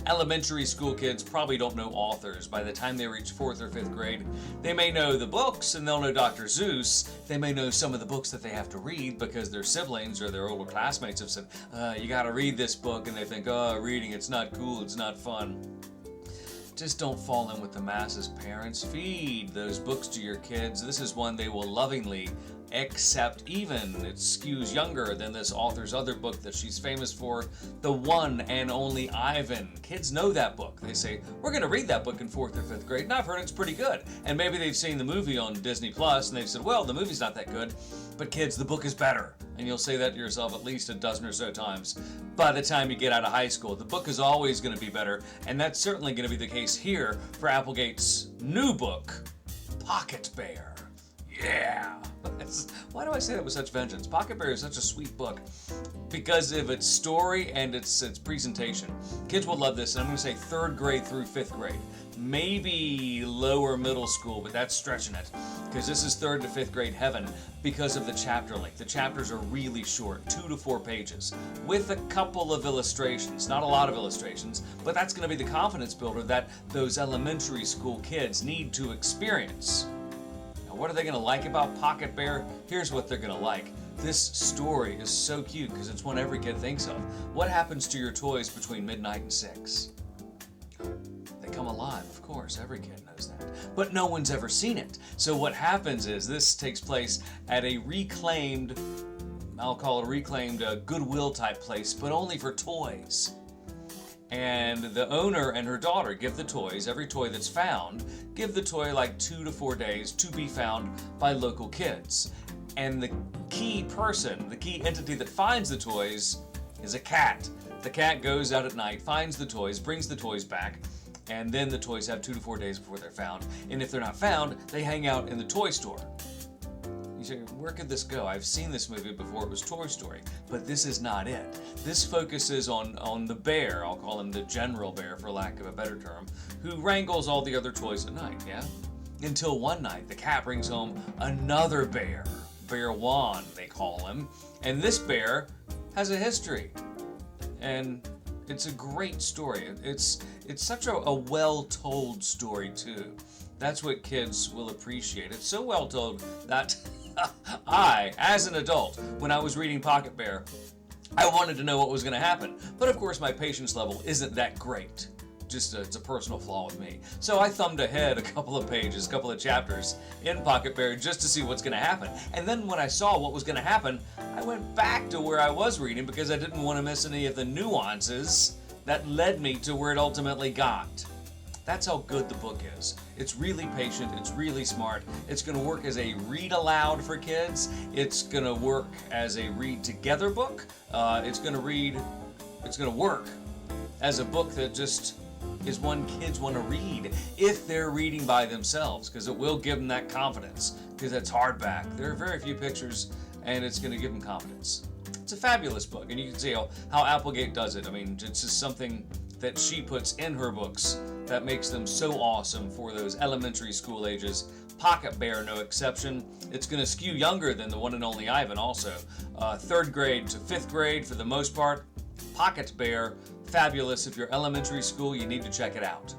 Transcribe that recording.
Elementary school kids probably don't know authors. By the time they reach 4th or 5th grade, they may know the books and they'll know Dr. Seuss. They may know some of the books that they have to read because their siblings or their older classmates have said, you gotta read this book, and they think, oh, reading, it's not cool, it's not fun. Just don't fall in with the masses, parents. Feed those books to your kids. This is one they will lovingly accept, even it skews younger than this author's other book that she's famous for, The One and Only Ivan. Kids know that book. They say, we're going to read that book in 4th or 5th grade, and I've heard it's pretty good. And maybe they've seen the movie on Disney Plus, and they've said, well, the movie's not that good, but kids, the book is better. And you'll say that to yourself at least a dozen or so times. By the time you get out of high school, the book is always going to be better, and that's certainly going to be the case here for Applegate's new book, Pocket Bear. Yeah! Why do I say that with such vengeance? Pocket Bear is such a sweet book because of its story and its presentation. Kids will love this, and I'm going to say 3rd grade through 5th grade. Maybe lower middle school, but that's stretching it because this is 3rd to 5th grade heaven because of the chapter length. The chapters are really short, 2 to 4 pages, with a couple of illustrations. Not a lot of illustrations, but that's going to be the confidence builder that those elementary school kids need to experience. What are they going to like about Pocket Bear? Here's what they're going to like. This story is so cute because it's one every kid thinks of. What happens to your toys between midnight and 6? They come alive, of course. Every kid knows that. But no one's ever seen it. So what happens is this takes place at a reclaimed, I'll call it a reclaimed Goodwill type place, but only for toys. And the owner and her daughter give the toys, every toy that's found, give the toy like 2 to 4 days to be found by local kids. And the key person, the key entity that finds the toys is a cat. The cat goes out at night, finds the toys, brings the toys back, and then the toys have 2 to 4 days before they're found. And if they're not found, they hang out in the toy store. You say, where could this go? I've seen this movie before, it was Toy Story, but this is not it. This focuses on the bear, I'll call him the general bear for lack of a better term, who wrangles all the other toys at night, yeah? Until one night, the cat brings home another bear, Bear Juan, they call him, and this bear has a history. And it's a great story. It's such a well-told story, too. That's what kids will appreciate. It's so well told that I, as an adult, when I was reading Pocket Bear, I wanted to know what was going to happen. But of course, my patience level isn't that great. Just it's a personal flaw with me. So I thumbed ahead a couple of pages, a couple of chapters in Pocket Bear just to see what's going to happen. And then when I saw what was going to happen, I went back to where I was reading because I didn't want to miss any of the nuances that led me to where it ultimately got. That's how good the book is. It's really patient, it's really smart. It's going to work as a read aloud for kids. It's going to work as a read together book. It's going to work as a book that just is one kids want to read if they're reading by themselves, because it will give them that confidence, because it's hardback. There are very few pictures, and it's going to give them confidence. It's a fabulous book, and you can see how Applegate does it. I mean, it's just something that she puts in her books that makes them so awesome for those elementary school ages. Pocket Bear, no exception. It's going to skew younger than The One and Only Ivan also. 3rd grade to 5th grade for the most part. Pocket Bear, fabulous. If you're elementary school, you need to check it out.